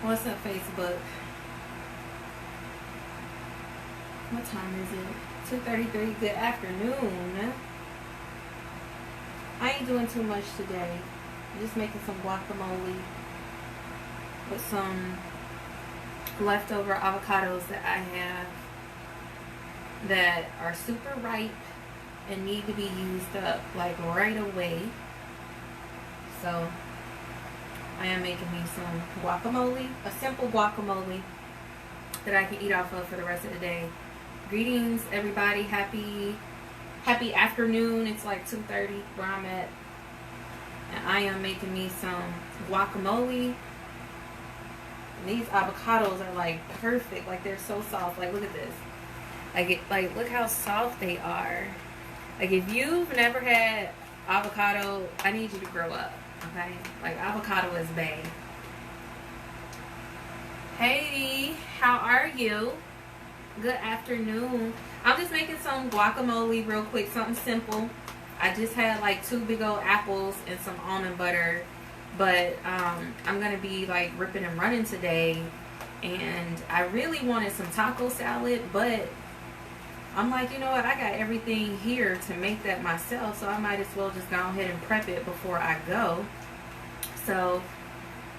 What's up, Facebook? What time is it? 2:33. Good afternoon. I ain't doing too much today. I'm just making some guacamole with some leftover avocados that I have that are super ripe and need to be used up like right away. So I am making me some guacamole, a simple guacamole that I can eat off of for the rest of the day. Greetings, everybody. Happy afternoon. It's like 2:30 where I'm at, and I am making me some guacamole. And these avocados are like perfect. Like, they're so soft. Like, look at this. Like, look how soft they are. Like, if you've never had avocado, I need you to grow up. Okay? Like, avocado is bang. Hey, how are you? Good afternoon. I'm just making some guacamole real quick, something simple. I just had like 2 big old apples and some almond butter, but I'm gonna be like ripping and running today, and I really wanted some taco salad, but I'm like, you know what, I got everything here to make that myself, so I might as well just go ahead and prep it before I go. So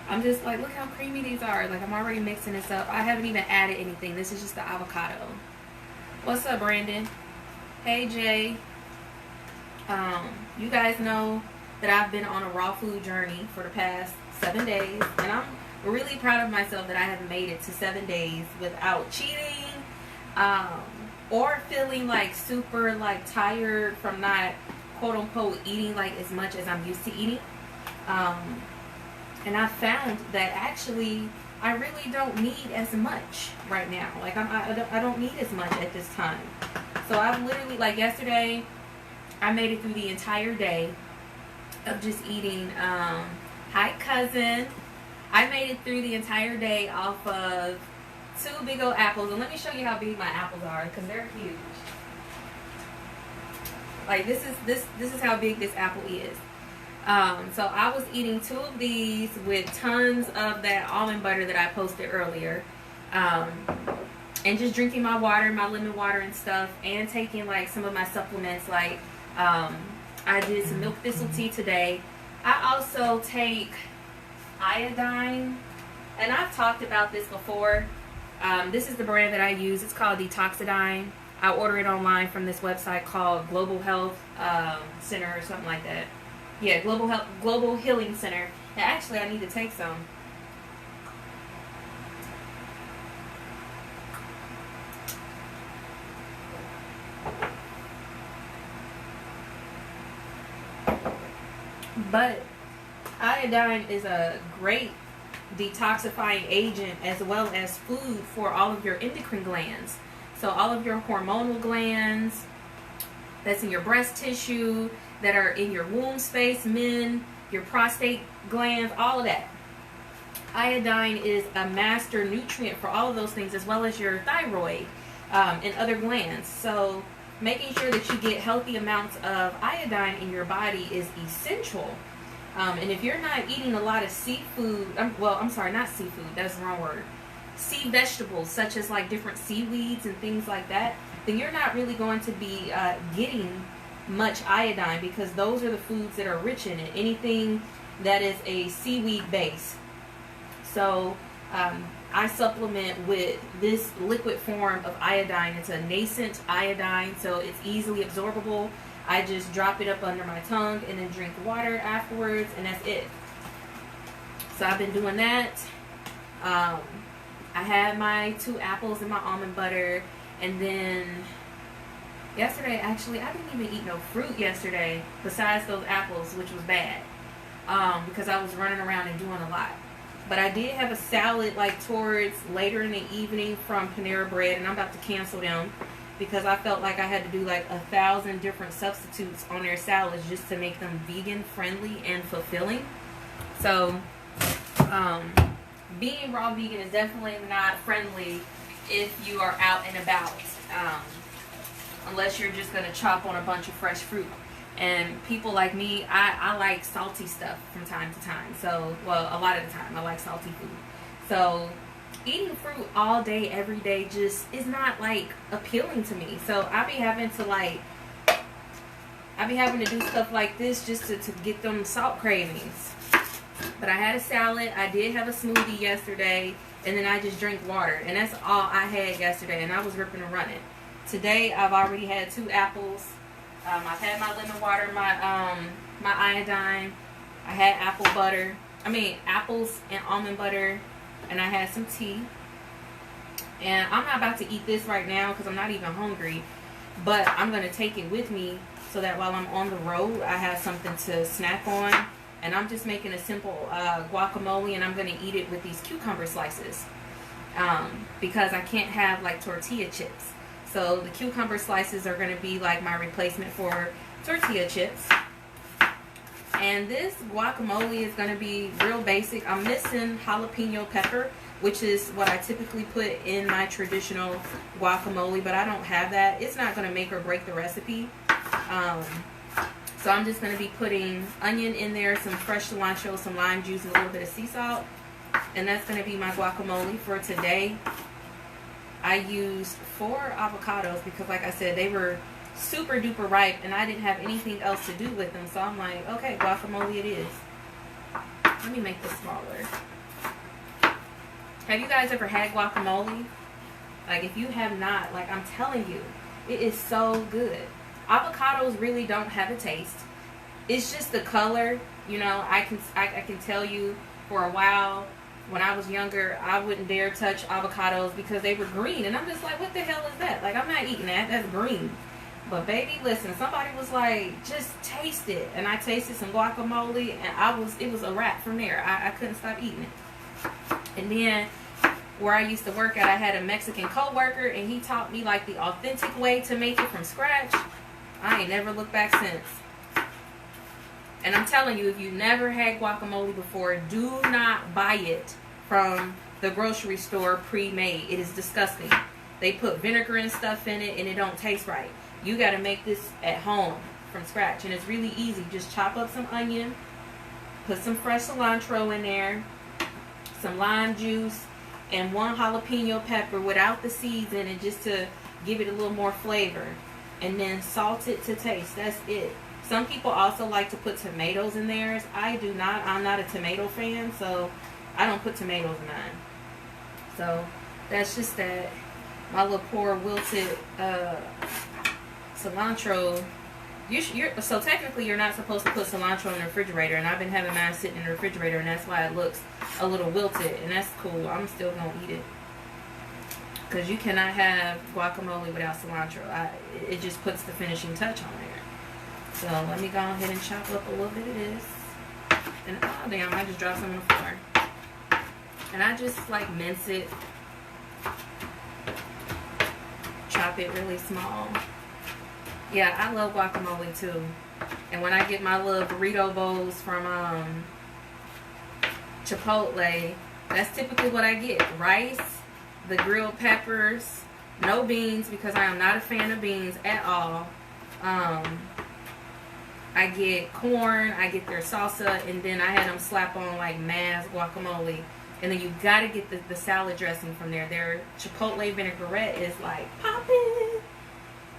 I'm just like, look how creamy these are. Like, I'm already mixing this up. I haven't even added anything. This is just the avocado. What's up, Brandon? Hey, Jay. You guys know that I've been on a raw food journey for the past 7 days, and I'm really proud of myself that I have made it to 7 days without cheating, or feeling like super like tired from not quote unquote eating like as much as I'm used to eating. And I found that actually I really don't need as much right now. Like, I don't need as much at this time. So I've literally, like yesterday, I made it through the entire day of just eating. Hi, cousin. I made it through the entire day off of 2 big old apples. And let me show you how big my apples are, because they're huge. Like, this is how big this apple is. So I was eating 2 of these with tons of that almond butter that I posted earlier, and just drinking my water, my lemon water and stuff, and taking like some of my supplements. Like, I did some milk thistle tea today. I also take iodine, and I've talked about this before. This is the brand that I use. It's called Detoxidine. I order it online from this website called Global Health Center or something like that. Yeah, Global Healing Center. And actually, I need to take some. But iodine is a great detoxifying agent as well as food for all of your endocrine glands. So all of your hormonal glands that's in your breast tissue, that are in your womb space, men, your prostate glands, all of that. Iodine is a master nutrient for all of those things, as well as your thyroid and other glands. So making sure that you get healthy amounts of iodine in your body is essential. And if you're not eating a lot of seafood, I'm sorry, not seafood, that's the wrong word. Sea vegetables, such as like different seaweeds and things like that, then you're not really going to be getting much iodine, because those are the foods that are rich in it. Anything that is a seaweed base. So I supplement with this liquid form of iodine. It's a nascent iodine, so it's easily absorbable. I just drop it up under my tongue and then drink water afterwards, and that's it. So I've been doing that. I had my 2 apples and my almond butter, and then yesterday, actually, I didn't even eat no fruit yesterday besides those apples, which was bad, because I was running around and doing a lot. But I did have a salad like towards later in the evening from Panera Bread, and I'm about to cancel them because I felt like I had to do like 1,000 different substitutes on their salads just to make them vegan friendly and fulfilling. So being raw vegan is definitely not friendly if you are out and about. Unless you're just going to chop on a bunch of fresh fruit. And people like me, I like salty stuff from time to time. So, well, a lot of the time, I like salty food. So eating fruit all day, every day, just is not like appealing to me. So I be having to do stuff like this just to get them salt cravings. But I had a salad. I did have a smoothie yesterday, and then I just drank water, and that's all I had yesterday, and I was ripping and running. Today I've already had 2 apples. I've had my lemon water, my iodine. I had apples and almond butter, and I had some tea. And I'm not about to eat this right now because I'm not even hungry, but I'm going to take it with me so that while I'm on the road, I have something to snack on. And I'm just making a simple guacamole, and I'm going to eat it with these cucumber slices because I can't have like tortilla chips. So the cucumber slices are going to be like my replacement for tortilla chips. And this guacamole is going to be real basic. I'm missing jalapeno pepper, which is what I typically put in my traditional guacamole, but I don't have that. It's not going to make or break the recipe. So I'm just going to be putting onion in there, some fresh cilantro, some lime juice, and a little bit of sea salt. And that's going to be my guacamole for today. I used 4 avocados because, like I said, they were super duper ripe and I didn't have anything else to do with them. So I'm like, okay, guacamole it is. Let me make this smaller. Have you guys ever had guacamole? Like, if you have not, like, I'm telling you, it is so good. Avocados really don't have a taste. It's just the color. You know, I can tell you for a while when I was younger, I wouldn't dare touch avocados because they were green. And I'm just like, what the hell is that? Like, I'm not eating that. That's green. But baby, listen, somebody was like, just taste it. And I tasted some guacamole and it was a wrap from there. I couldn't stop eating it. And then where I used to work at, I had a Mexican co-worker, and he taught me like the authentic way to make it from scratch. I ain't never looked back since. And I'm telling you, if you never had guacamole before, do not buy it from the grocery store pre-made. It is disgusting. They put vinegar and stuff in it, and it don't taste right. You got to make this at home from scratch, and it's really easy. Just chop up some onion, put some fresh cilantro in there, some lime juice, and 1 jalapeno pepper without the seeds in it, just to give it a little more flavor. And then salt it to taste. That's it. Some people also like to put tomatoes in theirs. I do not. I'm not a tomato fan, so I don't put tomatoes in mine. So that's just that. My little poor wilted cilantro. So technically you're not supposed to put cilantro in the refrigerator, and I've been having mine sitting in the refrigerator, and that's why it looks a little wilted, and that's cool. I'm still gonna eat it because you cannot have guacamole without cilantro. It just puts the finishing touch on there. So let me go ahead and chop up a little bit of this, and oh damn, I just dropped some on the floor. And I just like mince it, chop it really small. Yeah, I love guacamole too. And when I get my little burrito bowls from Chipotle, that's typically what I get. Rice, the grilled peppers, no beans because I am not a fan of beans at all. I get corn, I get their salsa, and then I had them slap on like Maz guacamole. And then you gotta get the salad dressing from there. Their Chipotle vinaigrette is like popping.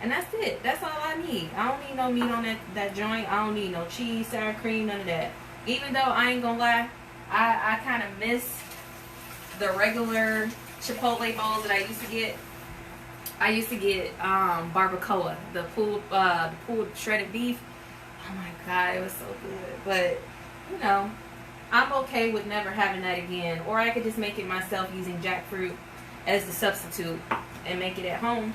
And that's it. That's all I need. I don't need no meat on that joint. I don't need no cheese, sour cream, none of that. Even though I ain't gonna lie, I kind of miss the regular Chipotle bowls that I used to get. I used to get barbacoa, the pulled shredded beef. Oh my god, it was so good. But you know, I'm okay with never having that again. Or I could just make it myself using jackfruit as the substitute and make it at home.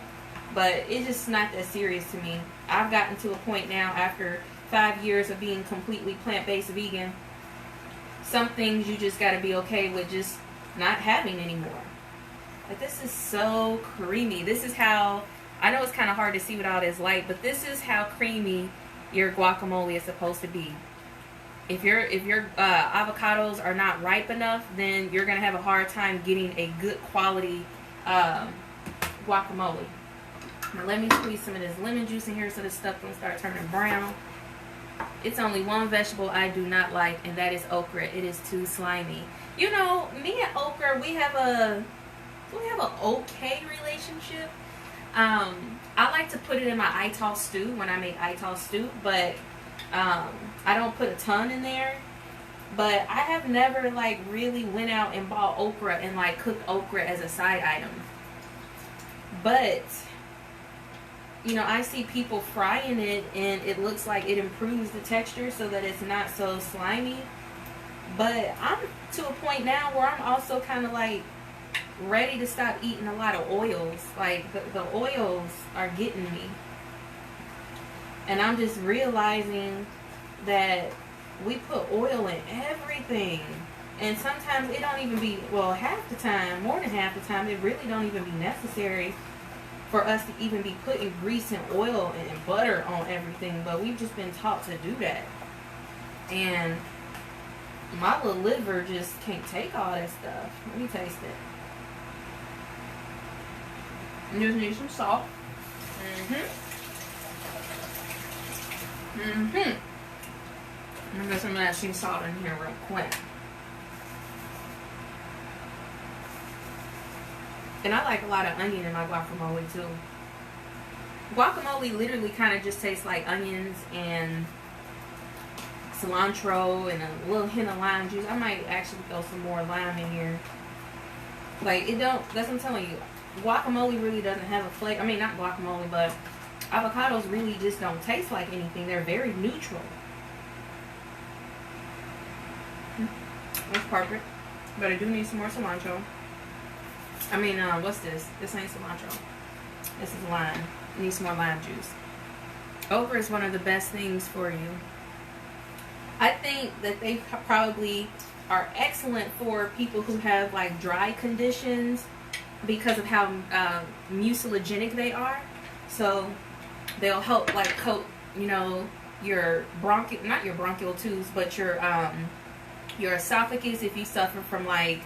But it's just not that serious to me. I've gotten to a point now after 5 years of being completely plant-based vegan. Some things you just got to be okay with just not having anymore. Like, this is so creamy. This is how, I know it's kind of hard to see with all this light, but this is how creamy your guacamole is supposed to be. If your avocados are not ripe enough, then you're going to have a hard time getting a good quality guacamole. Now let me squeeze some of this lemon juice in here so this stuff don't start turning brown. It's only one vegetable I do not like, and that is okra. It is too slimy. You know, me and okra, we have an okay relationship. I like to put it in my ital stew when I make ital stew, but I don't put a ton in there. But I have never like really went out and bought okra and like cooked okra as a side item. But you know, I see people frying it and it looks like it improves the texture so that it's not so slimy. But I'm to a point now where I'm also kind of like ready to stop eating a lot of oils. Like the oils are getting me. And I'm just realizing that we put oil in everything. And sometimes it don't even be, well, half the time, more than half the time, it really don't even be necessary for us to even be putting grease and oil and butter on everything. But we've just been taught to do that. And my little liver just can't take all that stuff. Let me taste it. You just need some salt. I'm gonna get some of that sea salt in here real quick. And I like a lot of onion in my guacamole too. Guacamole literally kind of just tastes like onions and cilantro and a little hint of lime juice. I might actually throw some more lime in here. Like, it don't, that's what I'm telling you. Guacamole really doesn't have a flavor. I mean, not guacamole, but avocados really just don't taste like anything. They're very neutral. That's perfect. But I do need some more cilantro. I mean, what's this? This ain't cilantro. This is lime. I need some more lime juice. Okra is one of the best things for you. I think that they probably are excellent for people who have like dry conditions because of how mucilagenic they are. So they'll help like coat, you know, your not your bronchial tubes, but your esophagus if you suffer from like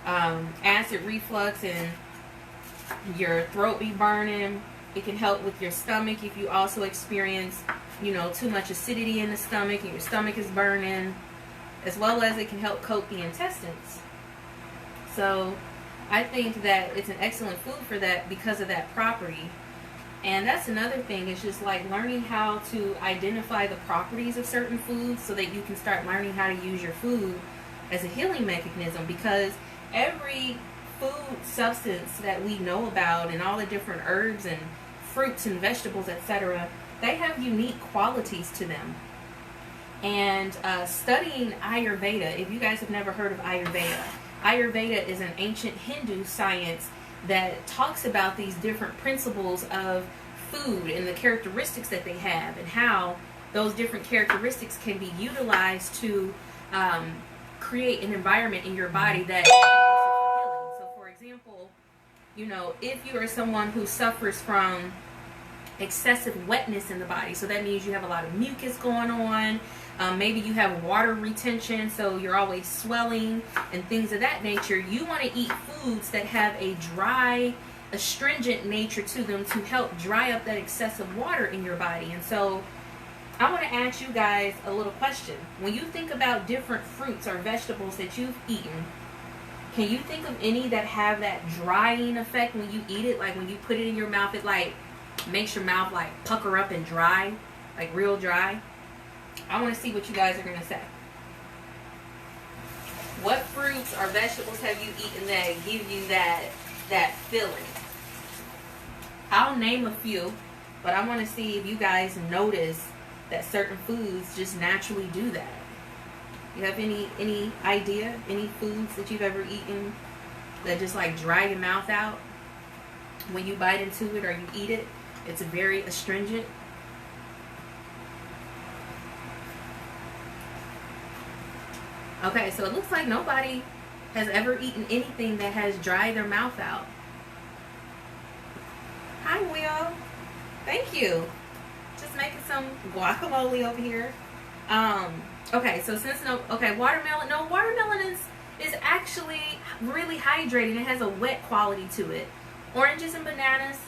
acid reflux and your throat be burning. It can help with your stomach if you also experience, you know, too much acidity in the stomach and your stomach is burning, as well as it can help coat the intestines. So I think that it's an excellent food for that because of that property. And that's another thing, it's just like learning how to identify the properties of certain foods so that you can start learning how to use your food as a healing mechanism, because every food substance that we know about and all the different herbs and fruits and vegetables, etc., they have unique qualities to them. And studying Ayurveda, if you guys have never heard of Ayurveda, Ayurveda is an ancient Hindu science that talks about these different principles of food and the characteristics that they have and how those different characteristics can be utilized to create an environment in your body that is conducive for healing. So for example, you know, if you are someone who suffers from excessive wetness in the body, so that means you have a lot of mucus going on, maybe you have water retention, so you're always swelling and things of that nature, you want to eat foods that have a dry, astringent nature to them to help dry up that excessive water in your body. And so I want to ask you guys a little question. When you think about different fruits or vegetables that you've eaten, can you think of any that have that drying effect when you eat it? Like when you put it in your mouth, it like makes your mouth like pucker up and dry, like real dry. I want to see what you guys are going to say. What fruits or vegetables have you eaten that give you that feeling? I'll name a few, but I want to see if you guys notice that certain foods just naturally do that. You have any idea, any foods that you've ever eaten that just like dry your mouth out when you bite into it or you eat it? It's very astringent. Okay, so it looks like nobody has ever eaten anything that has dried their mouth out. Hi, Will. Thank you. Just making some guacamole over here. Okay, so since watermelon. No, watermelon is actually really hydrating. It has a wet quality to it. Oranges and bananas.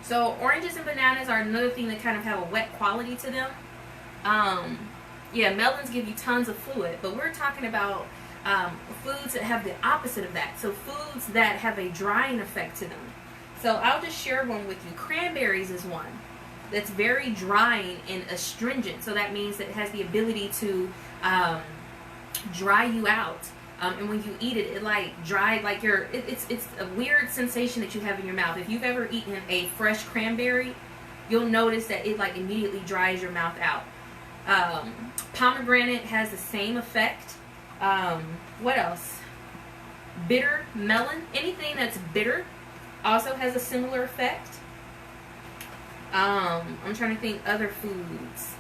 So oranges and bananas are another thing that kind of have a wet quality to them. Yeah, melons give you tons of fluid, but we're talking about foods that have the opposite of that. So foods that have a drying effect to them. So I'll just share one with you. Cranberries is one that's very drying and astringent. So that means that it has the ability to dry you out. And when you eat it, it like dry, like it's a weird sensation that you have in your mouth. If you've ever eaten a fresh cranberry, you'll notice that it like immediately dries your mouth out. Pomegranate has the same effect. What else? Bitter melon, anything that's bitter also has a similar effect. I'm trying to think other foods.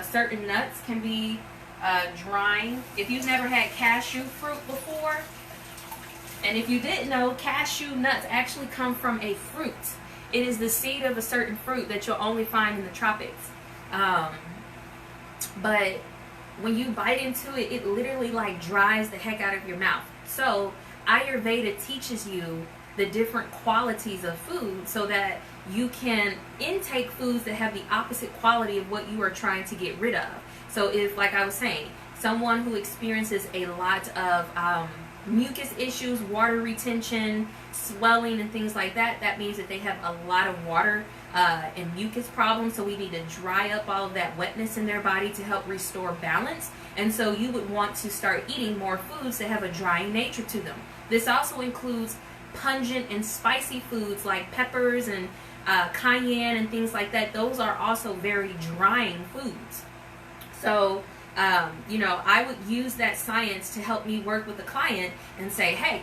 Certain nuts can be drying. If you've never had cashew fruit before, and if you didn't know, cashew nuts actually come from a fruit. It is the seed of a certain fruit that you'll only find in the tropics. But when you bite into it, it literally like dries the heck out of your mouth. So Ayurveda teaches you the different qualities of food so that you can intake foods that have the opposite quality of what you are trying to get rid of. So if, like I was saying, someone who experiences a lot of mucus issues, water retention, swelling, and things like that, that means that they have a lot of water and mucus problems. So we need to dry up all of that wetness in their body to help restore balance. And so you would want to start eating more foods that have a drying nature to them. This also includes pungent and spicy foods like peppers and cayenne and things like that. Those are also very drying foods. So I would use that science to help me work with the client and say, hey,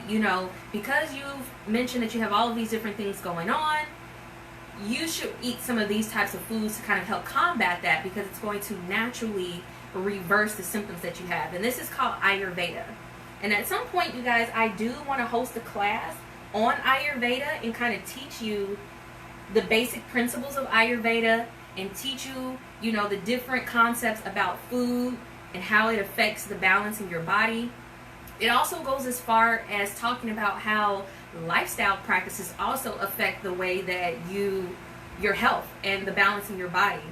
because you've mentioned that you have all of these different things going on, you should eat some of these types of foods to kind of help combat that, because it's going to naturally reverse the symptoms that you have. And this is called Ayurveda. And at some point, you guys, I do want to host a class on Ayurveda and kind of teach you the basic principles of Ayurveda and teach you, the different concepts about food and how it affects the balance in your body. It also goes as far as talking about how lifestyle practices also affect the way that your health and the balance in your body.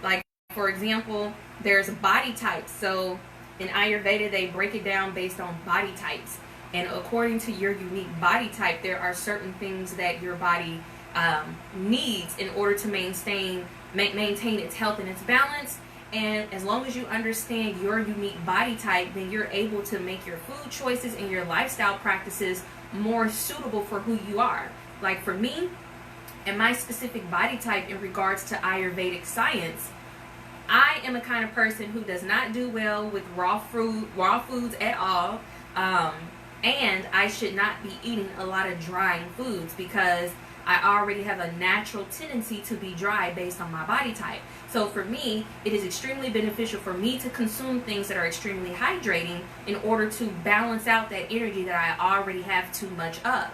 Like, for example, there's body types. So in Ayurveda, they break it down based on body types. And according to your unique body type, there are certain things that your body needs in order to maintain its health and its balance. And as long as you understand your unique body type, then you're able to make your food choices and your lifestyle practices more suitable for who you are. Like for me and my specific body type in regards to Ayurvedic science, I am a kind of person who does not do well with raw foods at all. And I should not be eating a lot of drying foods because I already have a natural tendency to be dry based on my body type. So for me, it is extremely beneficial for me to consume things that are extremely hydrating in order to balance out that energy that I already have too much of.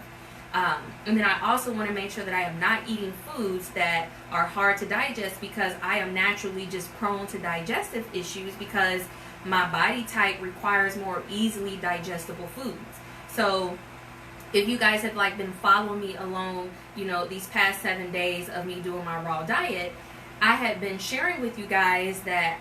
And then I also want to make sure that I am not eating foods that are hard to digest, because I am naturally just prone to digestive issues because my body type requires more easily digestible foods. So if you guys have been following me along, these past 7 days of me doing my raw diet, I had been sharing with you guys that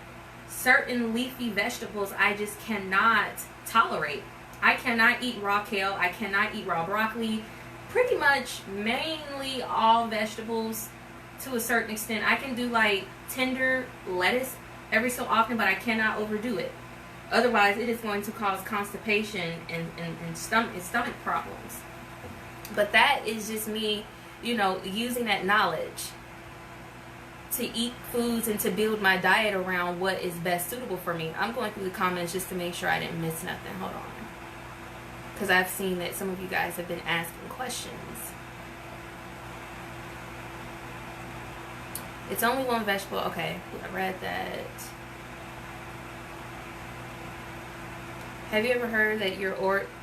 certain leafy vegetables I just cannot tolerate. I cannot eat raw kale. I cannot eat raw broccoli. Pretty much mainly all vegetables to a certain extent. I can do tender lettuce every so often, but I cannot overdo it. Otherwise, it is going to cause constipation and stomach problems. But that is just me, using that knowledge to eat foods and to build my diet around what is best suitable for me. I'm going through the comments just to make sure I didn't miss nothing. Hold on. Because I've seen that some of you guys have been asking questions. It's only one vegetable. Okay, I read that. Have you ever heard that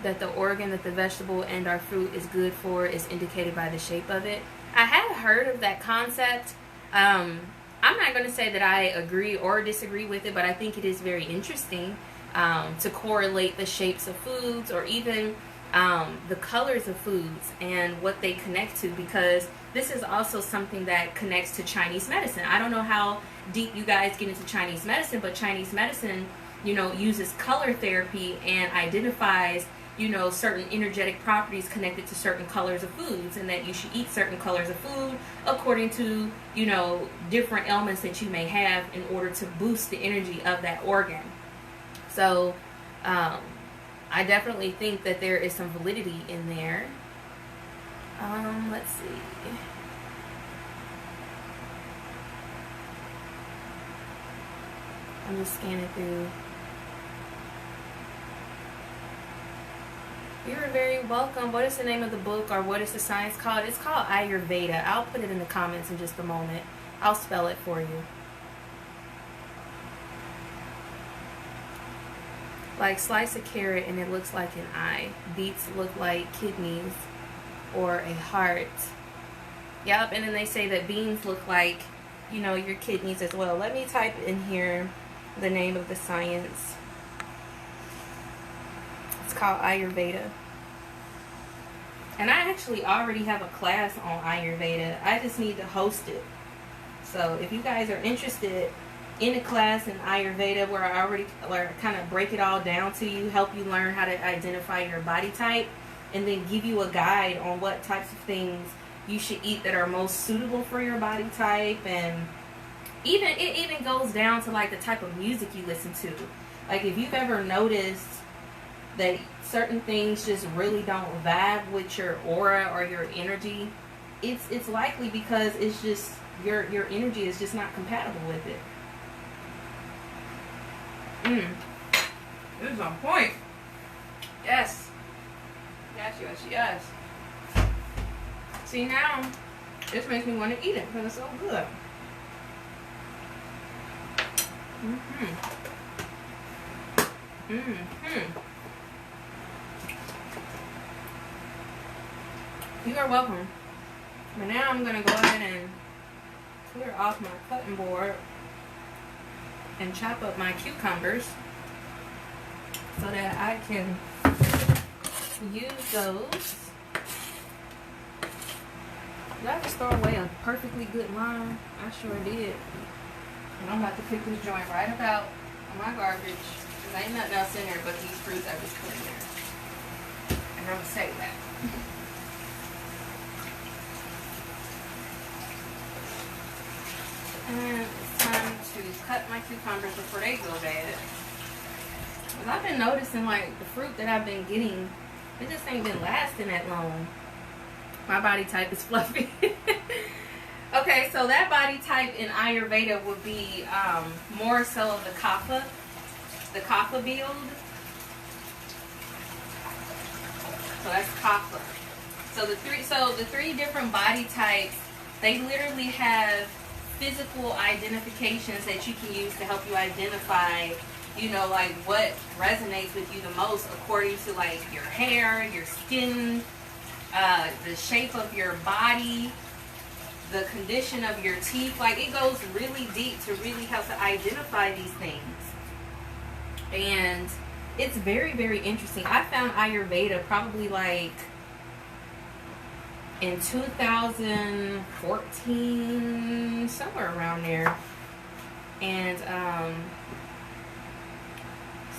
that the organ that the vegetable and our fruit is good for is indicated by the shape of it? I have heard of that concept. I'm not going to say that I agree or disagree with it, but I think it is very interesting to correlate the shapes of foods, or even the colors of foods and what they connect to, because this is also something that connects to Chinese medicine. I don't know how deep you guys get into Chinese medicine, but Chinese medicine, you know, uses color therapy and identifies, you know, certain energetic properties connected to certain colors of foods, and that you should eat certain colors of food according to, you know, different ailments that you may have in order to boost the energy of that organ. So I definitely think that there is some validity in there. Let's see. I'm just scanning through. You're very welcome. What is the name of the book, or what is the science called? It's called Ayurveda. I'll put it in the comments in just a moment. I'll spell it for you. Like, slice a carrot and it looks like an eye. Beets look like kidneys or a heart. Yep, and then they say that beans look like, you know, your kidneys as well. Let me type in here the name of the science. It's called Ayurveda. And I actually already have a class on Ayurveda. I just need to host it. So if you guys are interested in a class in Ayurveda where I kind of break it all down to you, help you learn how to identify your body type, and then give you a guide on what types of things you should eat that are most suitable for your body type. And it even goes down to like the type of music you listen to. Like, if you've ever noticed that certain things just really don't vibe with your aura or your energy, it's likely because it's just your energy is just not compatible with it. This is on point. Yes. Yes, yes, yes. See, now this makes me want to eat it because it's so good. You are welcome. But now I'm going to go ahead and clear off my cutting board and chop up my cucumbers so that I can use those. Did I just throw away a perfectly good lime? I sure did. And I'm about to pick this joint right about on my garbage. There ain't nothing else in there but these fruits I just put in there. And I'm going to save that. And it's time to cut my cucumbers before they go bad. Because I've been noticing, like, the fruit that I've been getting, it just ain't been lasting that long. My body type is fluffy. Okay, so that body type in Ayurveda would be more so of the kapha build. So that's kapha. So the three different body types, they literally have physical identifications that you can use to help you identify, you know, like what resonates with you the most according to like your hair, your skin, the shape of your body, the condition of your teeth. Like, it goes really deep to really help to identify these things. And it's very, very interesting. I found Ayurveda probably like in 2014, somewhere around there. And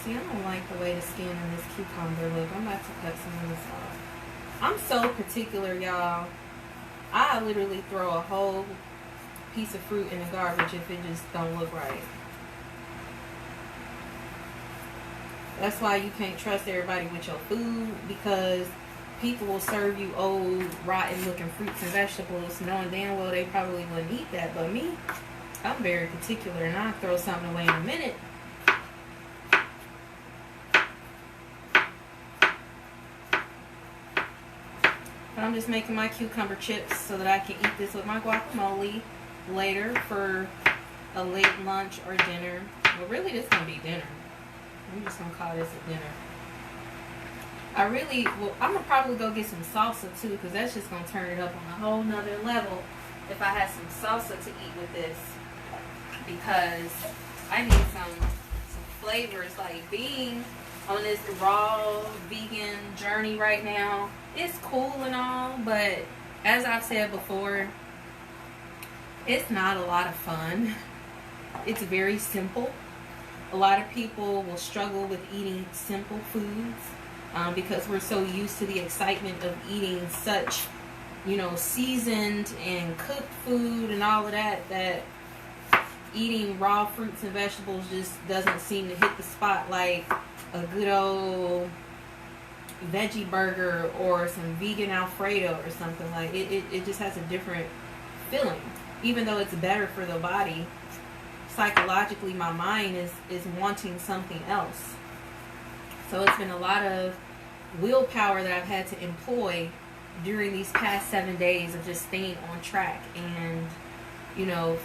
see, I don't like the way the skin on this cucumber look. I'm about to cut some of this off. I'm so particular, y'all. I literally throw a whole piece of fruit in the garbage if it just don't look right. That's why you can't trust everybody with your food, because people will serve you old, rotten looking fruits and vegetables knowing damn well they probably wouldn't eat that. But me, I'm very particular, and I'll throw something away in a minute. But I'm just making my cucumber chips so that I can eat this with my guacamole later for a late lunch or dinner. Well, really, this is going to be dinner. I'm just going to call this a dinner. I'm going to probably go get some salsa too, because that's just going to turn it up on a whole nother level if I had some salsa to eat with this. Because I need some flavors, like being on this raw vegan journey right now. It's cool and all, but as I've said before, it's not a lot of fun. It's very simple. A lot of people will struggle with eating simple foods because we're so used to the excitement of eating such, seasoned and cooked food and all of that, that eating raw fruits and vegetables just doesn't seem to hit the spot like a good old veggie burger or some vegan Alfredo or something. Like it just has a different feeling. Even though it's better for the body, psychologically my mind is wanting something else. So it's been a lot of willpower that I've had to employ during these past 7 days of just staying on track and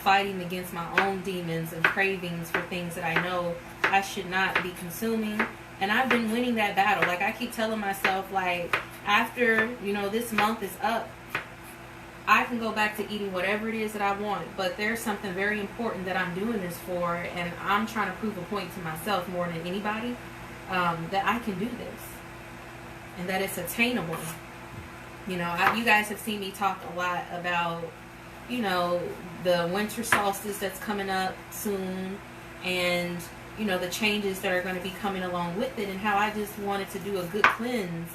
fighting against my own demons and cravings for things that I know I should not be consuming. And I've been winning that battle. Like I keep telling myself, like, after this month is up, I can go back to eating whatever it is that I want, but there's something very important that I'm doing this for, and I'm trying to prove a point to myself more than anybody, that I can do this and that it's attainable. You guys have seen me talk a lot about the winter solstice that's coming up soon, and the changes that are going to be coming along with it, and how I just wanted to do a good cleanse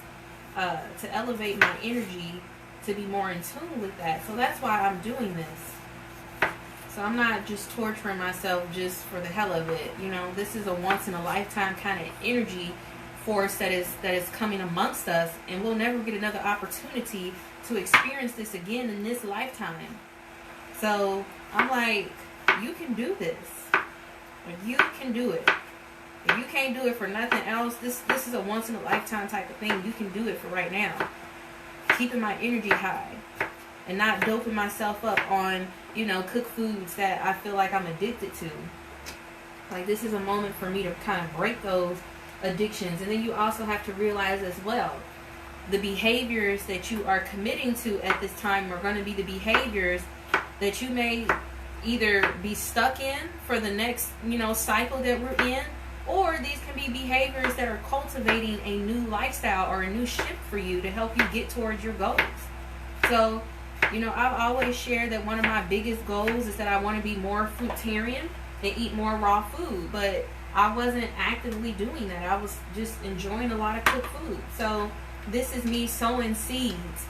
to elevate my energy, to be more in tune with that. So that's why I'm doing this. So I'm not just torturing myself just for the hell of it. This is a once in a lifetime kind of energy force that is coming amongst us, and we'll never get another opportunity to experience this again in this lifetime. So I'm like, you can do this. You can do it. If you can't do it for nothing else, this is a once in a lifetime type of thing. You can do it for right now. Keeping my energy high and not doping myself up on, cooked foods that I feel like I'm addicted to. Like, this is a moment for me to kind of break those addictions. And then you also have to realize as well, the behaviors that you are committing to at this time are going to be the behaviors that you may either be stuck in for the next, cycle that we're in, or these can be behaviors that are cultivating a new lifestyle or a new shift for you to help you get towards your goals. So, I've always shared that one of my biggest goals is that I want to be more fruitarian and eat more raw food, but I wasn't actively doing that. I was just enjoying a lot of cooked food. So this is me sowing seeds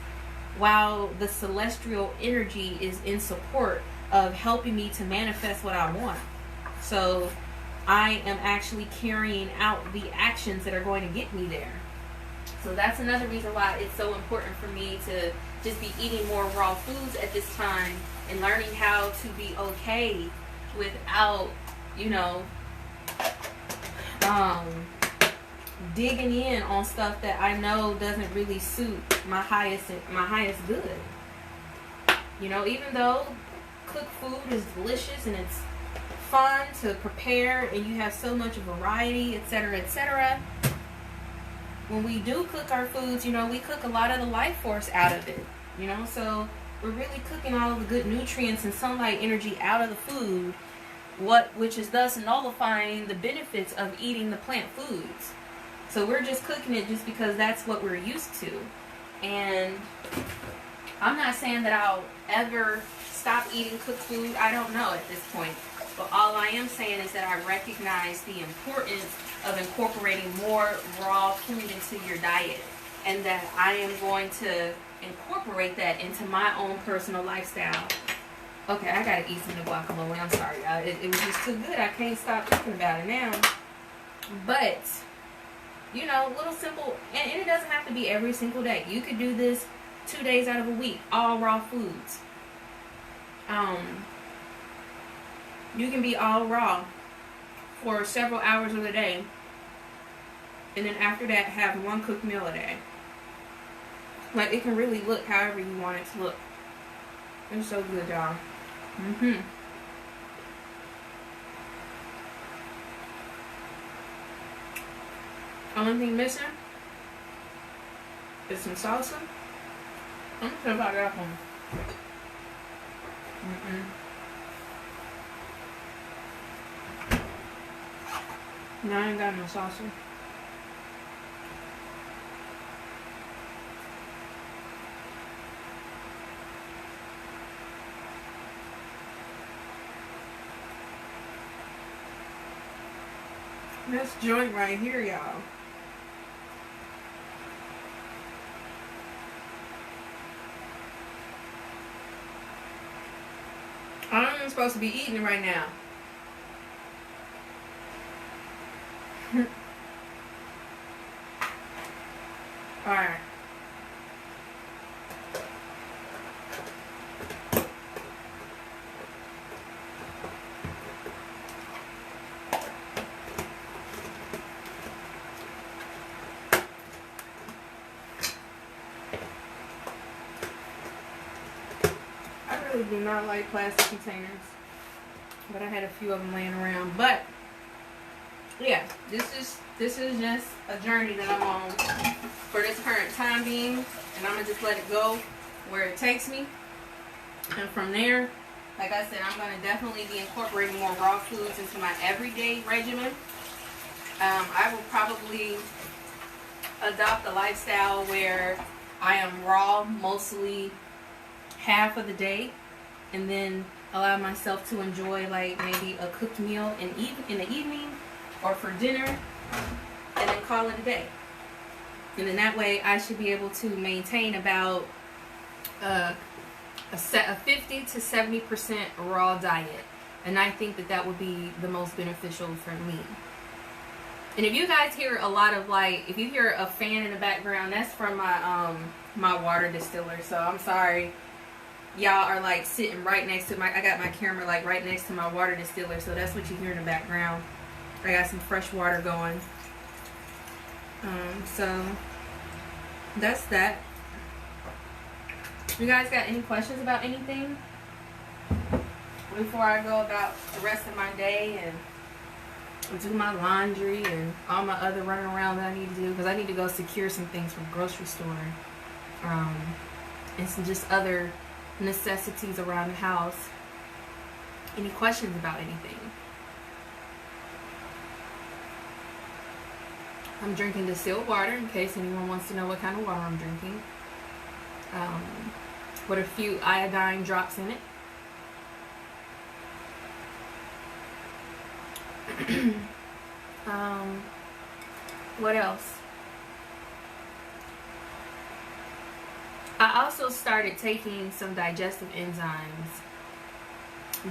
while the celestial energy is in support of helping me to manifest what I want. So I am actually carrying out the actions that are going to get me there. So that's another reason why it's so important for me to just be eating more raw foods at this time and learning how to be okay without, digging in on stuff that I know doesn't really suit my highest good. Even though cooked food is delicious and it's fun to prepare and you have so much variety, etc., etc., when we do cook our foods, we cook a lot of the life force out of it. So we're really cooking all of the good nutrients and sunlight energy out of the food, which is thus nullifying the benefits of eating the plant foods. So we're just cooking it just because that's what we're used to. And I'm not saying that I'll ever stop eating cooked food. I don't know at this point. But all I am saying is that I recognize the importance of incorporating more raw food into your diet, and that I am going to incorporate that into my own personal lifestyle. Okay, I gotta eat some of the guacamole. I'm sorry, y'all. It was just too good. I can't stop thinking about it now. But, little simple, and it doesn't have to be every single day. You could do this 2 days out of a week, all raw foods. You can be all raw for several hours of the day, and then after that have one cooked meal a day. Like, it can really look however you want it to look. It's so good, y'all. Only thing missing is some salsa. I'm not sure about that one. No, I ain't got no salsa. This joint right here, y'all. I'm even supposed to be eating it right now. Alright. I really do not like plastic containers, but I had a few of them laying around. But yeah, this is just a journey that I'm on for this current time being, and I'm gonna just let it go where it takes me. And from there, like I said, I'm gonna definitely be incorporating more raw foods into my everyday regimen. I will probably adopt a lifestyle where I am raw mostly half of the day, and then allow myself to enjoy like maybe a cooked meal in the evening or for dinner, and then call it a day. And then that way I should be able to maintain about a 50 to 70% raw diet, and I think that would be the most beneficial for me. And if you guys hear a lot of like, if you hear a fan in the background, that's from my my water distiller. So I'm sorry, y'all are like sitting right next to I got my camera like right next to my water distiller, so that's what you hear in the background. I got some fresh water going. So that's that. You guys got any questions about anything before I go about the rest of my day and do my laundry and all my other running around that I need to do? Because I need to go secure some things from the grocery store, and some just other necessities around the house. Any questions about anything? I'm drinking distilled water in case anyone wants to know what kind of water I'm drinking. With a few iodine drops in it. What else? I also started taking some digestive enzymes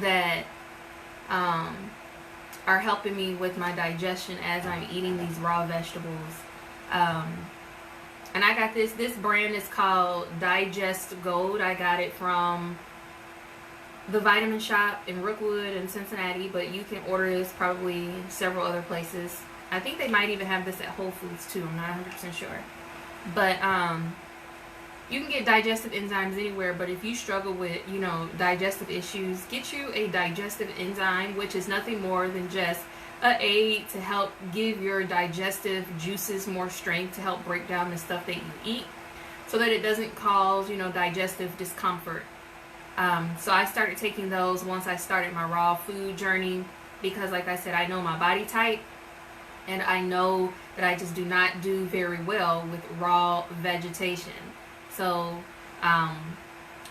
that are helping me with my digestion as I'm eating these raw vegetables. And I got this brand is called Digest Gold. I got it from the Vitamin Shop in Rookwood and Cincinnati, but you can order this probably several other places. I think they might even have this at Whole Foods too. I'm not 100% sure. But you can get digestive enzymes anywhere, but if you struggle with, digestive issues, get you a digestive enzyme, which is nothing more than just an aid to help give your digestive juices more strength to help break down the stuff that you eat so that it doesn't cause, digestive discomfort. So I started taking those once I started my raw food journey because, like I said, I know my body type, and I know that I just do not do very well with raw vegetation. So I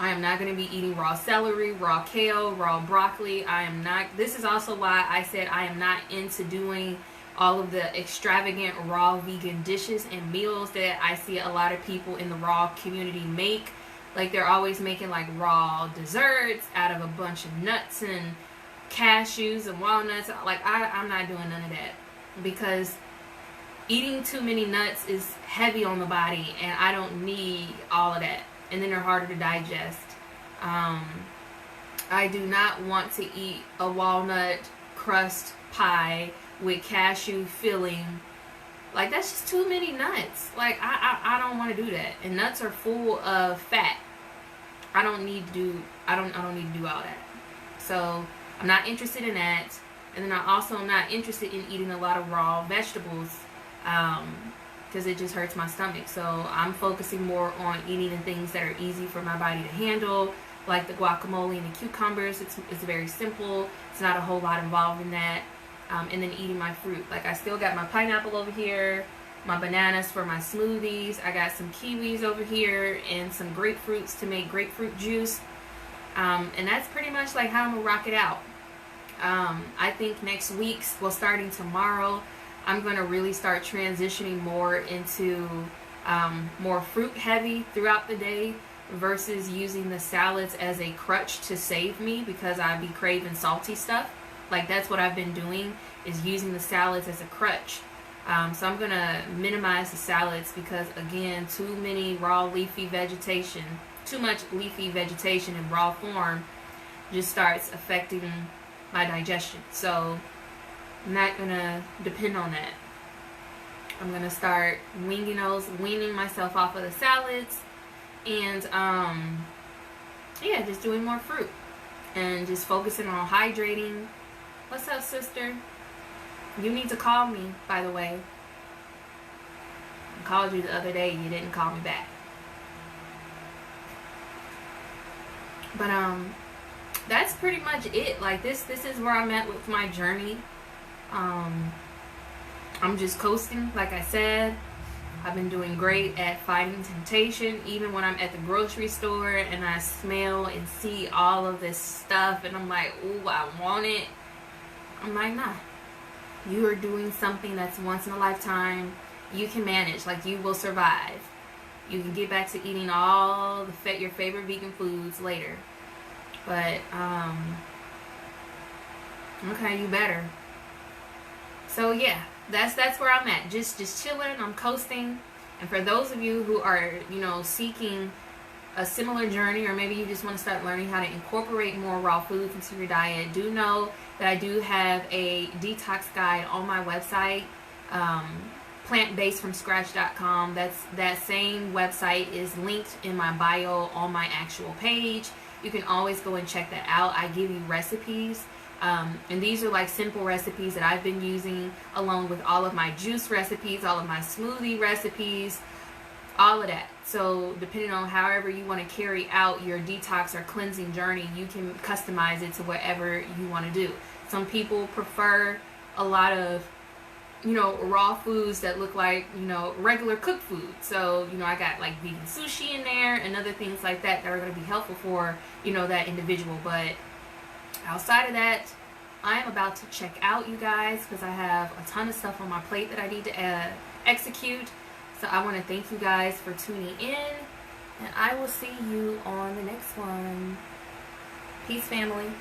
am not going to be eating raw celery, raw kale, raw broccoli. I am not. This is also why I said I am not into doing all of the extravagant raw vegan dishes and meals that I see a lot of people in the raw community make. Like they're always making like raw desserts out of a bunch of nuts and cashews and walnuts. Like I'm not doing none of that because eating too many nuts is heavy on the body, and I don't need all of that. And then they're harder to digest. I do not want to eat a walnut crust pie with cashew filling. Like that's just too many nuts. Like I don't want to do that. And nuts are full of fat. I don't need to do all that. So I'm not interested in that. And then I also am not interested in eating a lot of raw vegetables. Because it just hurts my stomach. So I'm focusing more on eating the things that are easy for my body to handle, like the guacamole and the cucumbers. It's very simple. It's not a whole lot involved in that. And then eating my fruit. Like I still got my pineapple over here, my bananas for my smoothies. I got some kiwis over here and some grapefruits to make grapefruit juice. And that's pretty much like how I'm gonna rock it out. I think next week's, well, starting tomorrow, I'm going to really start transitioning more into more fruit heavy throughout the day versus using the salads as a crutch to save me, because I be craving salty stuff. Like, that's what I've been doing, is using the salads as a crutch. So I'm going to minimize the salads because, again, too much leafy vegetation in raw form just starts affecting my digestion. So I'm not going to depend on that. I'm going to start weaning myself off of the salads, and yeah, just doing more fruit and just focusing on hydrating. What's up, sister? You need to call me, by the way. I called you the other day, you didn't call me back. But that's pretty much it. Like, this is where I'm at with my journey. I'm just coasting, like I said. I've been doing great at fighting temptation, even when I'm at the grocery store and I smell and see all of this stuff and I'm like, ooh, I want it. I'm like, nah. You are doing something that's once in a lifetime. You can manage. Like, you will survive. You can get back to eating all your favorite vegan foods later. But, okay, you better. So, yeah. That's where I'm at. Just chilling. I'm coasting. And for those of you who are, seeking a similar journey, or maybe you just want to start learning how to incorporate more raw foods into your diet, do know that I do have a detox guide on my website, plantbasedfromscratch.com. That same website is linked in my bio on my actual page. You can always go and check that out. I give you recipes. And these are like simple recipes that I've been using, along with all of my juice recipes, all of my smoothie recipes, all of that. So depending on however you want to carry out your detox or cleansing journey, you can customize it to whatever you want to do. Some people prefer a lot of, raw foods that look like, regular cooked food. So, I got like vegan sushi in there and other things like that are going to be helpful for, that individual. But outside of that, I am about to check out, you guys, because I have a ton of stuff on my plate that I need to execute. So I want to thank you guys for tuning in, and I will see you on the next one. Peace, family.